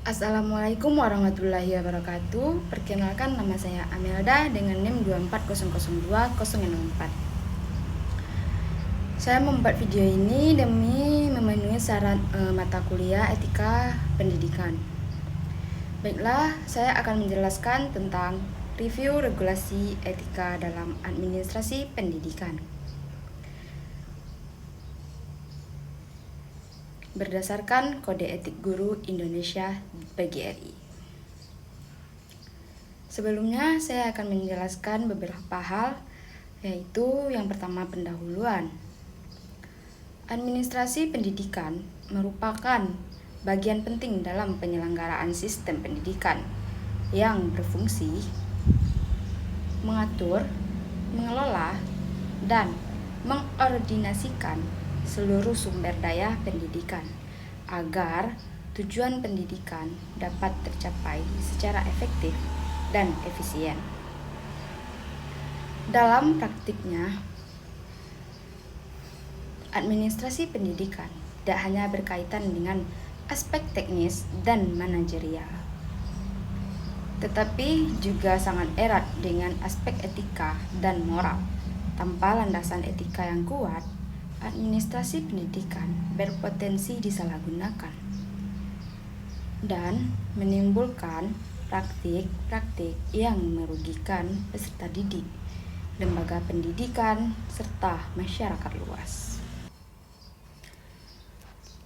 Assalamualaikum warahmatullahi wabarakatuh. Perkenalkan, nama saya Amelda dengan NIM 2400204. Saya membuat video ini demi memenuhi syarat mata kuliah etika pendidikan. Baiklah, saya akan menjelaskan tentang review regulasi etika dalam administrasi pendidikan. Berdasarkan Kode Etik Guru Indonesia PGRI. Sebelumnya saya akan menjelaskan beberapa hal, yaitu yang pertama pendahuluan. Administrasi pendidikan merupakan bagian penting dalam penyelenggaraan sistem pendidikan yang berfungsi mengatur, mengelola, dan mengordinasikan seluruh sumber daya pendidikan agar tujuan pendidikan dapat tercapai secara efektif dan efisien. Dalam praktiknya, administrasi pendidikan tidak hanya berkaitan dengan aspek teknis dan manajerial, tetapi juga sangat erat dengan aspek etika dan moral. Tanpa landasan etika yang kuat, administrasi pendidikan berpotensi disalahgunakan dan menimbulkan praktik-praktik yang merugikan peserta didik, lembaga pendidikan, serta masyarakat luas.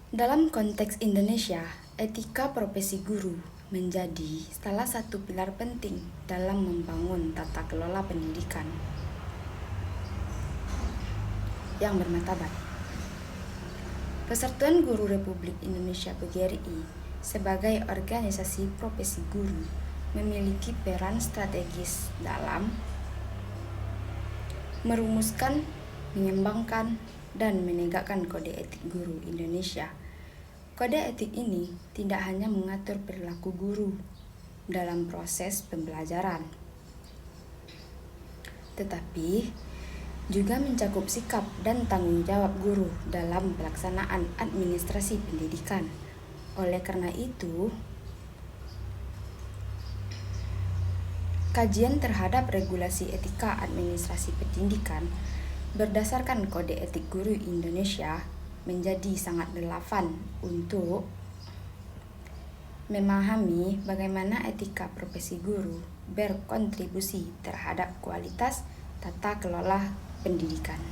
Dalam konteks Indonesia, etika profesi guru menjadi salah satu pilar penting dalam membangun tata kelola pendidikan yang bermartabat. Persatuan Guru Republik Indonesia PGRI sebagai organisasi profesi guru memiliki peran strategis dalam merumuskan, mengembangkan, dan menegakkan Kode Etik Guru Indonesia. Kode etik ini tidak hanya mengatur perilaku guru dalam proses pembelajaran, tetapi juga mencakup sikap dan tanggung jawab guru dalam pelaksanaan administrasi pendidikan. Oleh karena itu, kajian terhadap regulasi etika administrasi pendidikan berdasarkan Kode Etik Guru Indonesia menjadi sangat relevan untuk memahami bagaimana etika profesi guru berkontribusi terhadap kualitas tata kelola pendidikan.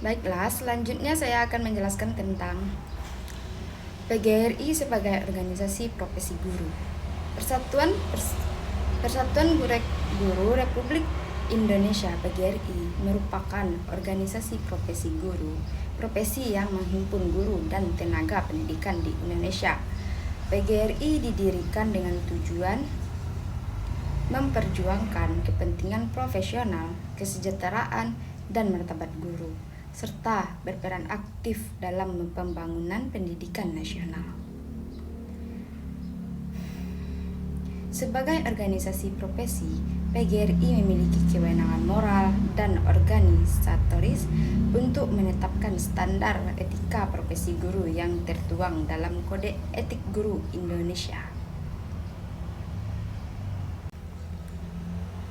Baiklah, selanjutnya saya akan menjelaskan tentang PGRI sebagai organisasi profesi guru. Persatuan Guru Republik Indonesia PGRI merupakan organisasi profesi guru, profesi yang menghimpun guru dan tenaga pendidikan di Indonesia. PGRI didirikan dengan tujuan memperjuangkan kepentingan profesional, kesejahteraan, dan martabat guru, serta berperan aktif dalam pembangunan pendidikan nasional. Sebagai organisasi profesi, PGRI memiliki kewenangan moral dan organisatoris untuk menetapkan standar etika profesi guru yang tertuang dalam Kode Etik Guru Indonesia.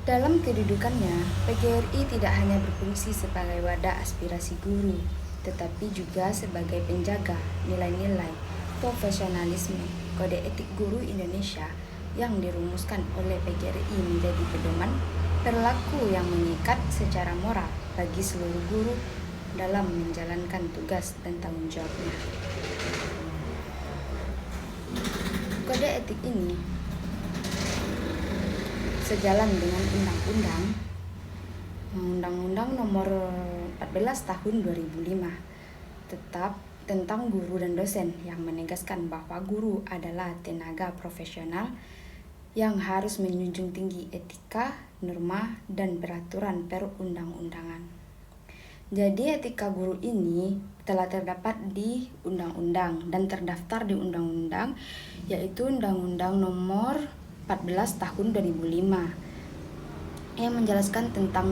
Dalam kedudukannya, PGRI tidak hanya berfungsi sebagai wadah aspirasi guru, tetapi juga sebagai penjaga nilai-nilai profesionalisme. Kode Etik Guru Indonesia yang dirumuskan oleh PGRI menjadi pedoman perilaku yang mengikat secara moral bagi seluruh guru dalam menjalankan tugas dan tanggung jawabnya. Kode etik ini sejalan dengan Undang-Undang Nomor 14 Tahun 2005 tetap tentang guru dan dosen yang menegaskan bahwa guru adalah tenaga profesional yang harus menjunjung tinggi etika, norma, dan peraturan perundang-undangan. Jadi etika guru ini telah terdapat di undang-undang dan terdaftar di undang-undang, yaitu Undang-Undang Nomor 14 Tahun 2005 yang menjelaskan tentang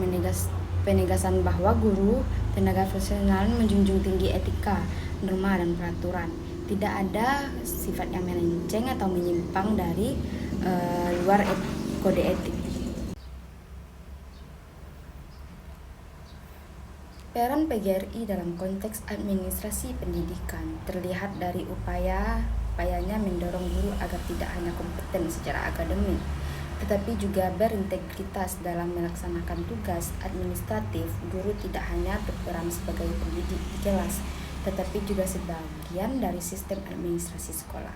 penegasan bahwa guru tenaga profesional menjunjung tinggi etika, norma, dan peraturan. Tidak ada sifat yang melenceng atau menyimpang dari luar kode etik. Peran PGRI dalam konteks administrasi pendidikan terlihat dari upayanya mendorong guru agar tidak hanya kompeten secara akademik, tetapi juga berintegritas dalam melaksanakan tugas administratif. Guru tidak hanya berperan sebagai pendidik di kelas, tetapi juga sebagian dari sistem administrasi sekolah.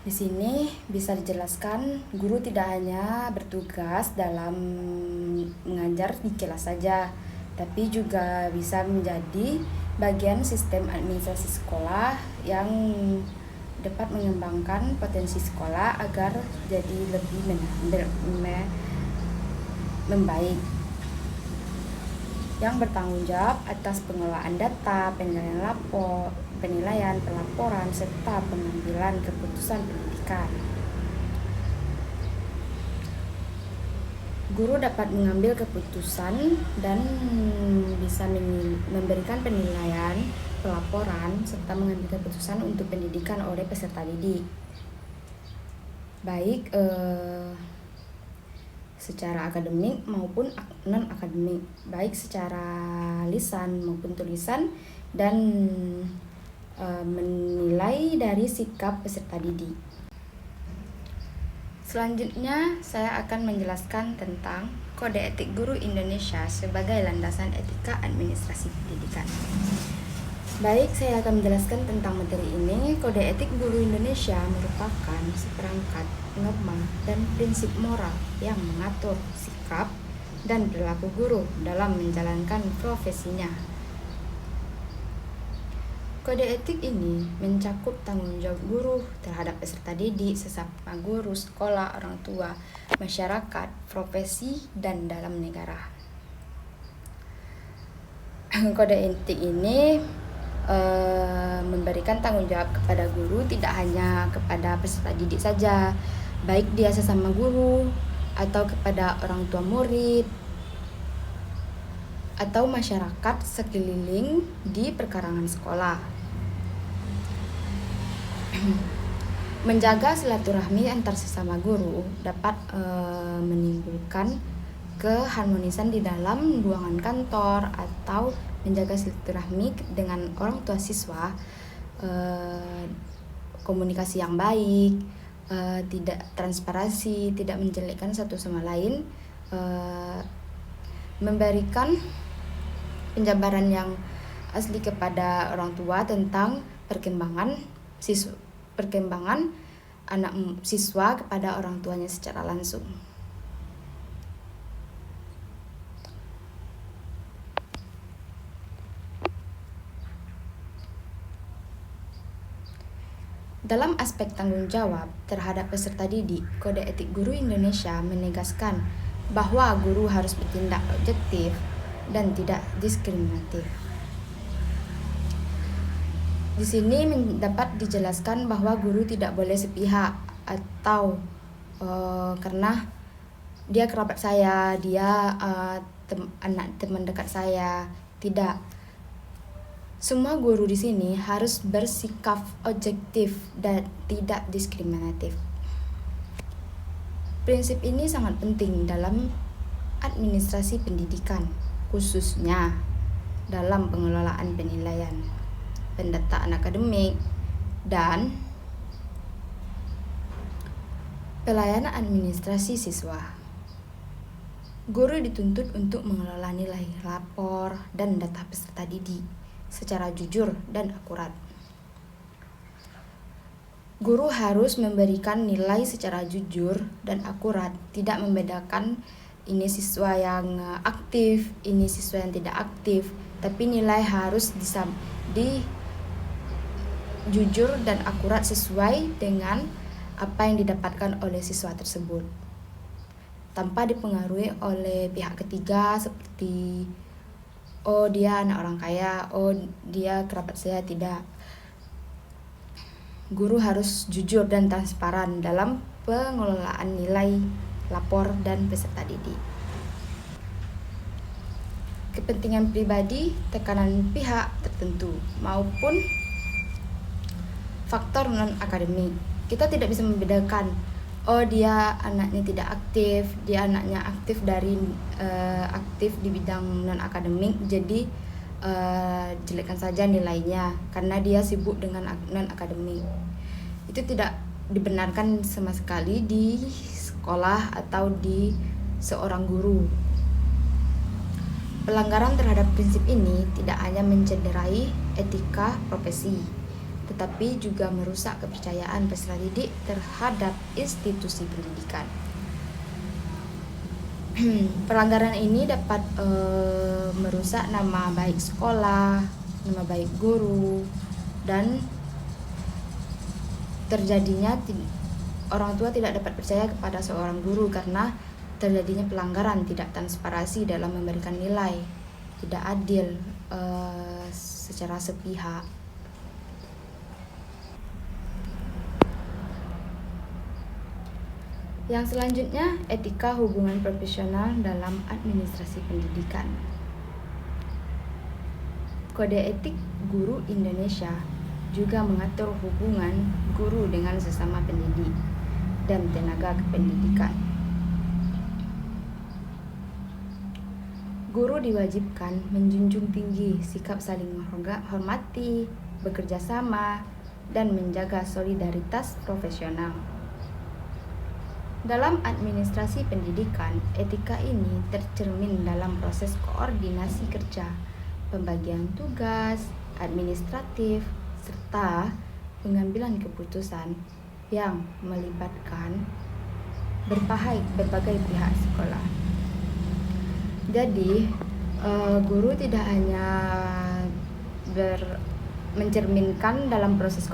Di sini bisa dijelaskan, guru tidak hanya bertugas dalam mengajar di kelas saja, tapi juga bisa menjadi bagian sistem administrasi sekolah yang dapat mengembangkan potensi sekolah agar jadi lebih membaik, yang bertanggung jawab atas pengelolaan data, penilaian, pelaporan, serta pengambilan keputusan pendidikan. Guru dapat mengambil keputusan dan bisa memberikan penilaian, pelaporan, serta mengambil keputusan untuk pendidikan oleh peserta didik, baik secara akademik maupun non-akademik, baik secara lisan maupun tulisan, dan menilai dari sikap peserta didik. Selanjutnya, saya akan menjelaskan tentang Kode Etik Guru Indonesia sebagai landasan etika administrasi pendidikan. Baik, saya akan menjelaskan tentang materi ini. Kode Etik Guru Indonesia merupakan seperangkat norma dan prinsip moral yang mengatur sikap dan perilaku guru dalam menjalankan profesinya. Kode etik ini mencakup tanggung jawab guru terhadap peserta didik, sesama guru, sekolah, orang tua, masyarakat, profesi, dan dalam negara. Kode etik ini memberikan tanggung jawab kepada guru tidak hanya kepada peserta didik saja, baik dia sesama guru atau kepada orang tua murid atau masyarakat sekeliling di perkarangan sekolah. Menjaga silaturahmi antar sesama guru dapat menimbulkan keharmonisan di dalam ruangan kantor, atau menjaga silaturahmi dengan orang tua siswa, komunikasi yang baik, tidak transparansi, tidak menjelekkan satu sama lain, memberikan penjabaran yang asli kepada orang tua tentang perkembangan anak siswa kepada orang tuanya secara langsung. Dalam aspek tanggung jawab terhadap peserta didik, Kode Etik Guru Indonesia menegaskan bahwa guru harus bertindak objektif dan tidak diskriminatif. Di sini dapat dijelaskan bahwa guru tidak boleh sepihak atau karena dia kerabat saya, dia teman dekat saya. Tidak. Semua guru di sini harus bersikap objektif dan tidak diskriminatif. Prinsip ini sangat penting dalam administrasi pendidikan, khususnya dalam pengelolaan penilaian, pendataan akademik, dan pelayanan administrasi siswa. Guru dituntut untuk mengelola nilai lapor dan data peserta didik secara jujur dan akurat. Guru harus memberikan nilai secara jujur dan akurat, tidak membedakan ini siswa yang aktif, ini siswa yang tidak aktif, tapi nilai harus jujur dan akurat sesuai dengan apa yang didapatkan oleh siswa tersebut, tanpa dipengaruhi oleh pihak ketiga seperti dia anak orang kaya, dia kerabat saya. Tidak. Guru harus jujur dan transparan dalam pengelolaan nilai lapor dan peserta didik. Kepentingan pribadi, tekanan pihak tertentu, maupun faktor non-akademik. Kita tidak bisa membedakan, oh dia anaknya tidak aktif, dia anaknya aktif aktif di bidang non-akademik, jadi jelekkan saja nilainya karena dia sibuk dengan non-akademik. Itu tidak dibenarkan sama sekali di sekolah atau di seorang guru. Pelanggaran terhadap prinsip ini tidak hanya mencederai etika profesi, tetapi juga merusak kepercayaan peserta didik terhadap institusi pendidikan. Pelanggaran ini dapat merusak nama baik sekolah, nama baik guru, dan terjadinya orang tua tidak dapat percaya kepada seorang guru karena terjadinya pelanggaran, tidak transparansi dalam memberikan nilai, tidak adil secara sepihak. Yang selanjutnya, etika hubungan profesional dalam administrasi pendidikan. Kode Etik Guru Indonesia juga mengatur hubungan guru dengan sesama pendidik dan tenaga kependidikan. Guru diwajibkan menjunjung tinggi sikap saling menghormati, bekerja sama, dan menjaga solidaritas profesional. Dalam administrasi pendidikan, etika ini tercermin dalam proses koordinasi kerja, pembagian tugas, administratif, serta pengambilan keputusan yang melibatkan berbagai pihak sekolah. Jadi, guru tidak hanya mencerminkan dalam proses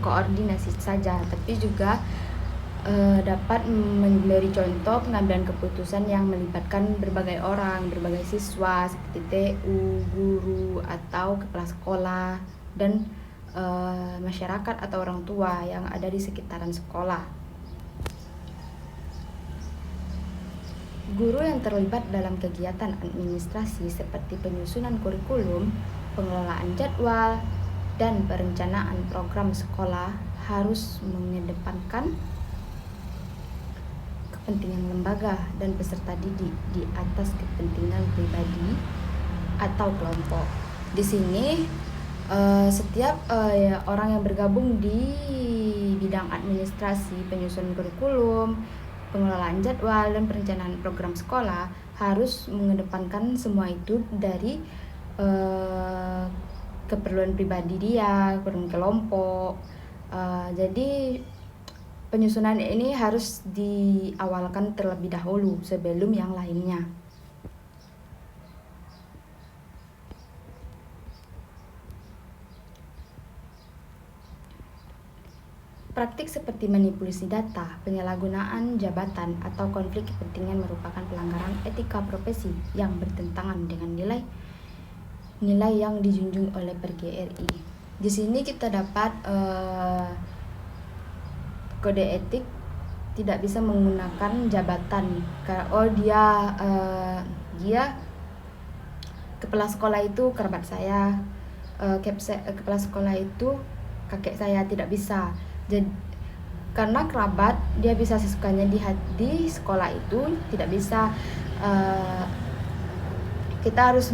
koordinasi saja, tapi juga dapat memberi contoh pengambilan keputusan yang melibatkan berbagai orang, berbagai siswa seperti TU, guru, atau kepala sekolah, dan masyarakat atau orang tua yang ada di sekitaran sekolah. Guru yang terlibat dalam kegiatan administrasi seperti penyusunan kurikulum, pengelolaan jadwal, dan perencanaan program sekolah harus mengedepankan kepentingan lembaga dan peserta didik di atas kepentingan pribadi atau kelompok. Di sini setiap orang yang bergabung di bidang administrasi, penyusunan kurikulum, pengelolaan jadwal, dan perencanaan program sekolah harus mengedepankan semua itu dari keperluan pribadi dia, keperluan kelompok. Jadi penyusunan ini harus diawalkan terlebih dahulu sebelum yang lainnya. Praktik seperti manipulasi data, penyalahgunaan jabatan, atau konflik kepentingan merupakan pelanggaran etika profesi yang bertentangan dengan nilai yang dijunjung oleh PGRI. Di sini kita dapat kode etik tidak bisa menggunakan jabatan. Dia kepala sekolah itu kerabat saya, kepala sekolah itu kakek saya, tidak bisa. Jadi, karena kerabat dia bisa sesukanya di sekolah itu, tidak bisa. Kita harus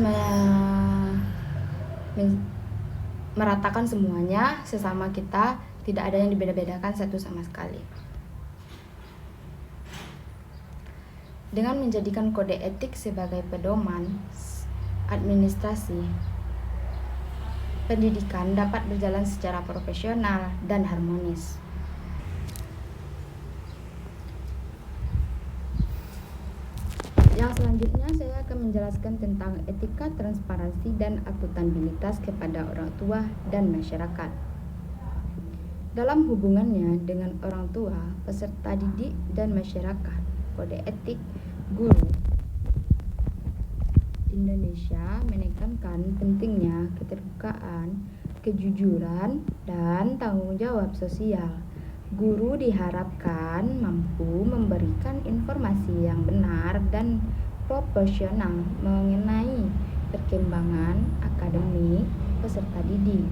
meratakan semuanya sesama kita, tidak ada yang dibeda-bedakan satu sama sekali. Dengan menjadikan kode etik sebagai pedoman administrasi pendidikan dapat berjalan secara profesional dan harmonis. Yang selanjutnya saya akan menjelaskan tentang etika transparansi dan akuntabilitas kepada orang tua dan masyarakat. Dalam hubungannya dengan orang tua, peserta didik, dan masyarakat, kode etik guru Indonesia menekankan pentingnya keterbukaan, kejujuran, dan tanggung jawab sosial. Guru diharapkan mampu memberikan informasi yang benar dan proporsional mengenai perkembangan akademik peserta didik,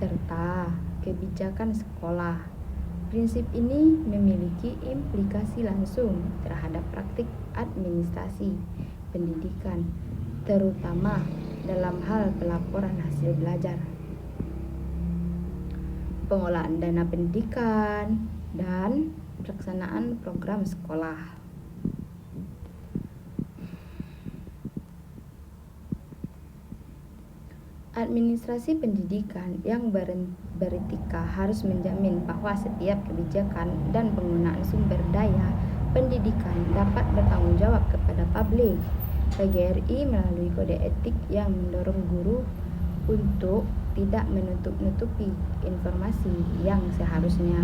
serta kebijakan sekolah. Prinsip ini memiliki implikasi langsung terhadap praktik administrasi pendidikan, terutama dalam hal pelaporan hasil belajar, pengolahan dana pendidikan, dan pelaksanaan program sekolah. Administrasi pendidikan yang beretika harus menjamin bahwa setiap kebijakan dan penggunaan sumber daya pendidikan dapat bertanggung jawab kepada publik. PGRI melalui kode etik yang mendorong guru untuk tidak menutup-nutupi informasi yang seharusnya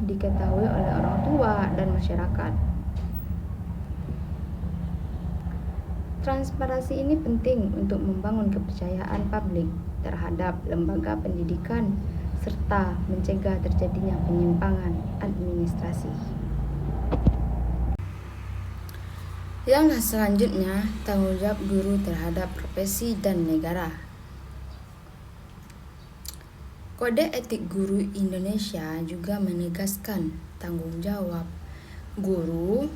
diketahui oleh orang tua dan masyarakat. Transparansi ini penting untuk membangun kepercayaan publik terhadap lembaga pendidikan serta mencegah terjadinya penyimpangan administrasi. Yang selanjutnya, tanggung jawab guru terhadap profesi dan negara. Kode Etik Guru Indonesia juga menegaskan tanggung jawab guru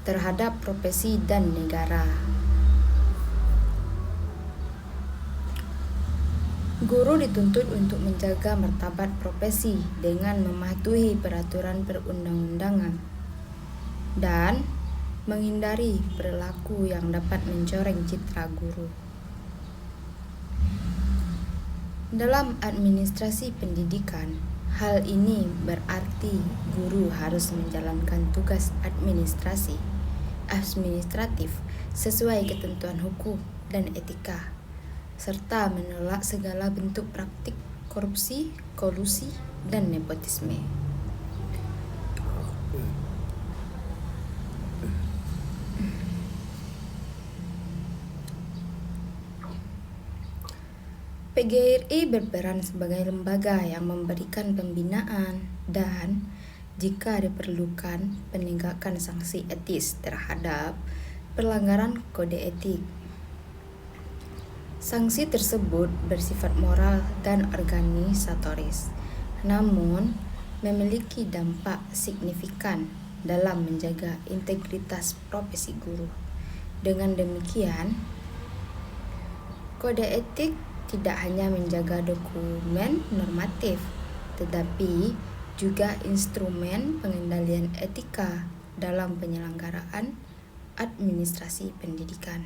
terhadap profesi dan negara. Guru dituntut untuk menjaga martabat profesi dengan mematuhi peraturan perundang-undangan dan menghindari perilaku yang dapat mencoreng citra guru. Dalam administrasi pendidikan, hal ini berarti guru harus menjalankan tugas administratif sesuai ketentuan hukum dan etika, serta menolak segala bentuk praktik korupsi, kolusi, dan nepotisme. PGRI berperan sebagai lembaga yang memberikan pembinaan dan, jika diperlukan, penegakan sanksi etis terhadap pelanggaran kode etik. Sanksi tersebut bersifat moral dan organisatoris, namun memiliki dampak signifikan dalam menjaga integritas profesi guru. Dengan demikian, kode etik tidak hanya menjaga dokumen normatif, tetapi juga instrumen pengendalian etika dalam penyelenggaraan administrasi pendidikan.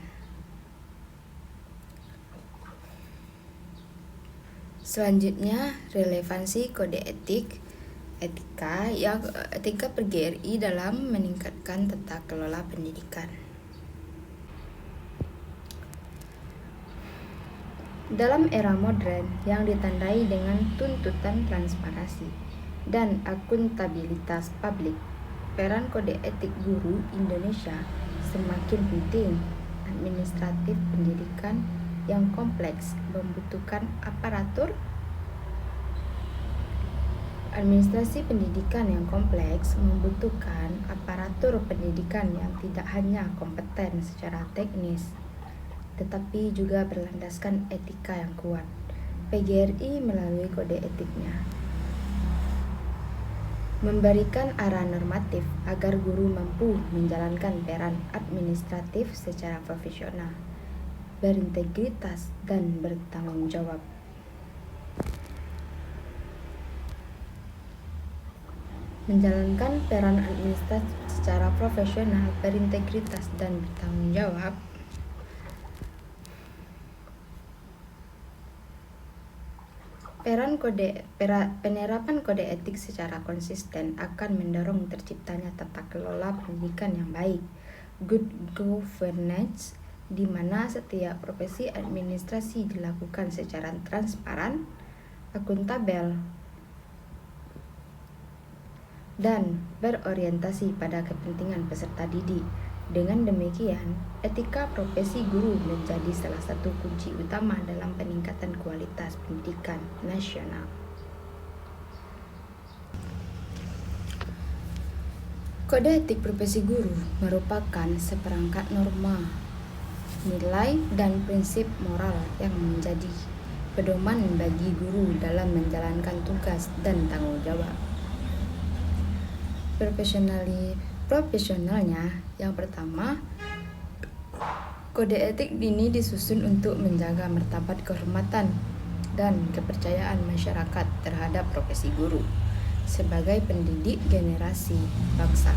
Selanjutnya, relevansi kode etika PGRI dalam meningkatkan tata kelola pendidikan. Dalam era modern yang ditandai dengan tuntutan transparansi dan akuntabilitas publik, peran kode etik guru Indonesia semakin penting. Administratif pendidikan yang kompleks membutuhkan aparatur pendidikan yang tidak hanya kompeten secara teknis, tetapi juga berlandaskan etika yang kuat. PGRI melalui kode etiknya memberikan arah normatif agar guru mampu menjalankan peran administratif secara profesional, berintegritas, dan bertanggung jawab. Menjalankan peran administratif secara profesional, berintegritas, dan bertanggung jawab penerapan kode etik secara konsisten akan mendorong terciptanya tata kelola pendidikan yang baik, good governance, di mana setiap profesi administrasi dilakukan secara transparan, akuntabel, dan berorientasi pada kepentingan peserta didik. Dengan demikian, etika profesi guru menjadi salah satu kunci utama dalam peningkatan kualitas pendidikan nasional. Kode etik profesi guru merupakan seperangkat norma nilai dan prinsip moral yang menjadi pedoman bagi guru dalam menjalankan tugas dan tanggung jawab. Profesionalnya, yang pertama, kode etik ini disusun untuk menjaga martabat kehormatan dan kepercayaan masyarakat terhadap profesi guru sebagai pendidik generasi bangsa.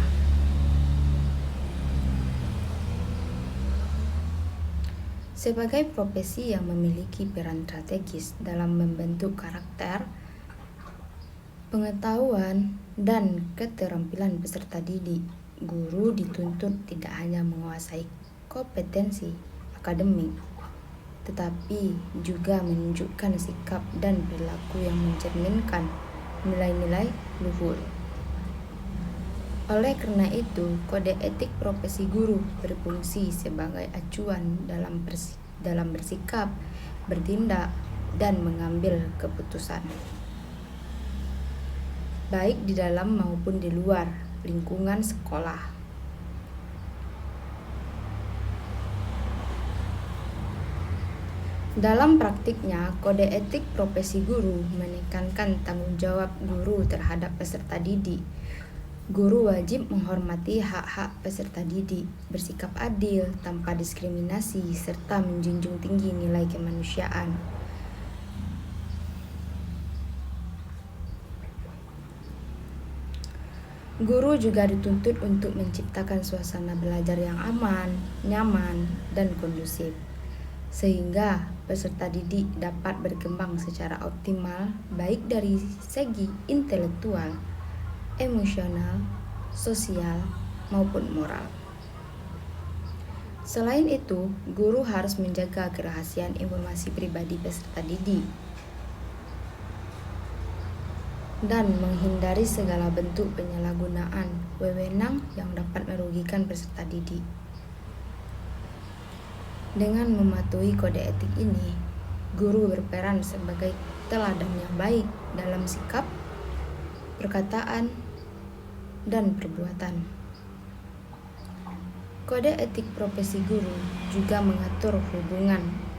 Sebagai profesi yang memiliki peran strategis dalam membentuk karakter, pengetahuan, dan keterampilan peserta didik, guru dituntut tidak hanya menguasai kompetensi akademik, tetapi juga menunjukkan sikap dan perilaku yang mencerminkan nilai-nilai luhur. Oleh karena itu, kode etik profesi guru berfungsi sebagai acuan dalam bersikap, bertindak, dan mengambil keputusan, baik di dalam maupun di luar lingkungan sekolah. Dalam praktiknya, kode etik profesi guru menekankan tanggung jawab guru terhadap peserta didik. Guru wajib menghormati hak-hak peserta didik, bersikap adil tanpa diskriminasi, serta menjunjung tinggi nilai kemanusiaan. Guru juga dituntut untuk menciptakan suasana belajar yang aman, nyaman, dan kondusif, sehingga peserta didik dapat berkembang secara optimal baik dari segi intelektual, emosional, sosial, maupun moral. Selain itu, guru harus menjaga kerahasiaan informasi pribadi peserta didik dan menghindari segala bentuk penyalahgunaan wewenang yang dapat merugikan peserta didik. Dengan mematuhi kode etik ini, guru berperan sebagai teladan yang baik dalam sikap, perkataan, dan perbuatan. Kode etik profesi guru juga mengatur hubungan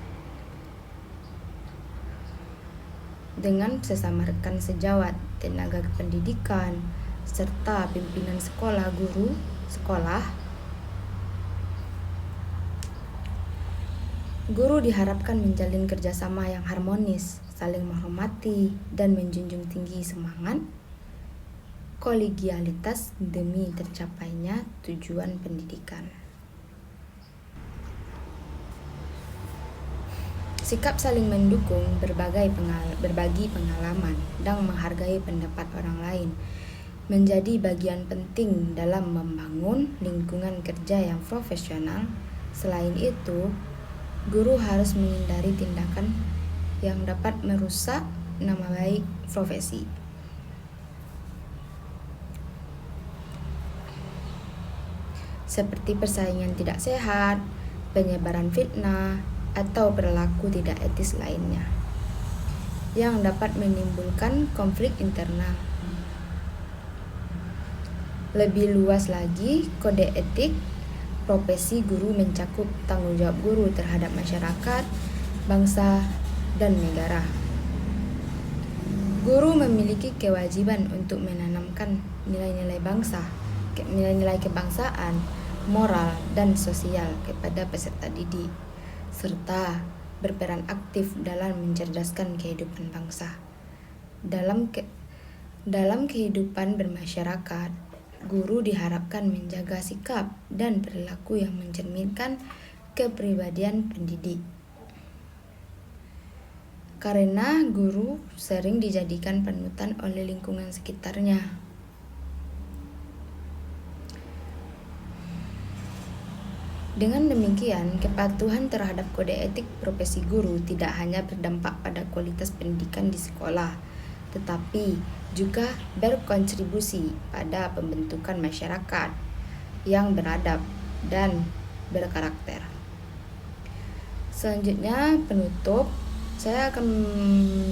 dengan sesama rekan sejawat, tenaga pendidikan, serta pimpinan sekolah. Guru diharapkan menjalin kerjasama yang harmonis, saling menghormati, dan menjunjung tinggi semangat kolegialitas demi tercapainya tujuan pendidikan. Sikap saling mendukung, berbagi pengalaman, dan menghargai pendapat orang lain menjadi bagian penting dalam membangun lingkungan kerja yang profesional. Selain itu, guru harus menghindari tindakan yang dapat merusak nama baik profesi, seperti persaingan tidak sehat, penyebaran fitnah, atau perilaku tidak etis lainnya yang dapat menimbulkan konflik internal. Lebih luas lagi, kode etik profesi guru mencakup tanggung jawab guru terhadap masyarakat, bangsa, dan negara. Guru memiliki kewajiban untuk menanamkan nilai-nilai kebangsaan, moral, dan sosial kepada peserta didik, serta berperan aktif dalam mencerdaskan kehidupan bangsa. Dalam kehidupan bermasyarakat, guru diharapkan menjaga sikap dan perilaku yang mencerminkan kepribadian pendidik. Karena guru sering dijadikan panutan oleh lingkungan sekitarnya. Dengan demikian, kepatuhan terhadap kode etik profesi guru tidak hanya berdampak pada kualitas pendidikan di sekolah, tetapi juga berkontribusi pada pembentukan masyarakat yang beradab dan berkarakter. Selanjutnya, penutup, saya akan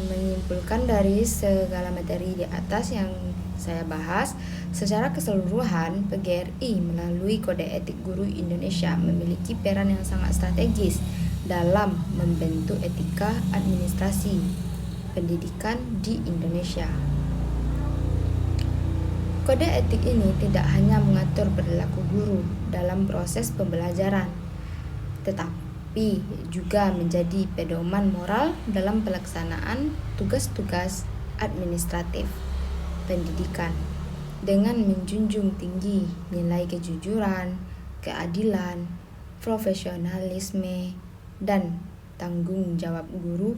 menyimpulkan dari segala materi di atas yang saya bahas. Secara keseluruhan, PGRI melalui Kode Etik Guru Indonesia memiliki peran yang sangat strategis dalam membentuk etika administrasi pendidikan di Indonesia. Kode etik ini tidak hanya mengatur perilaku guru dalam proses pembelajaran, tetapi juga menjadi pedoman moral dalam pelaksanaan tugas-tugas administratif pendidikan dengan menjunjung tinggi nilai kejujuran, keadilan, profesionalisme, dan tanggung jawab guru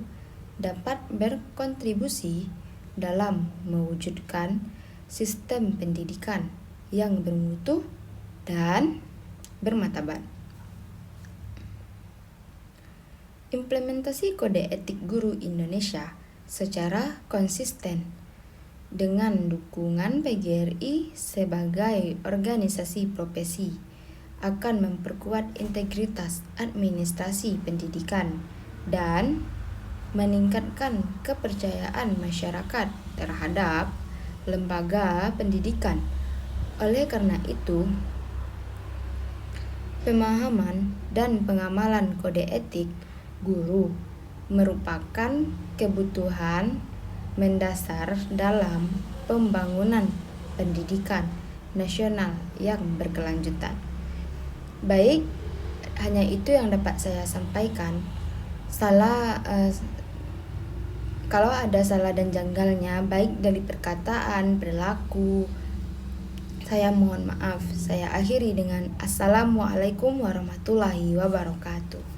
dapat berkontribusi dalam mewujudkan sistem pendidikan yang bermutu dan bermartabat. Implementasi Kode Etik Guru Indonesia secara konsisten dengan dukungan PGRI sebagai organisasi profesi akan memperkuat integritas administrasi pendidikan dan meningkatkan kepercayaan masyarakat terhadap lembaga pendidikan. Oleh karena itu, pemahaman dan pengamalan kode etik guru merupakan kebutuhan mendasar dalam pembangunan pendidikan nasional yang berkelanjutan. Baik, hanya itu yang dapat saya sampaikan. Kalau ada salah dan janggalnya, baik dari perkataan, perilaku, saya mohon maaf. Saya akhiri dengan Assalamualaikum warahmatullahi wabarakatuh.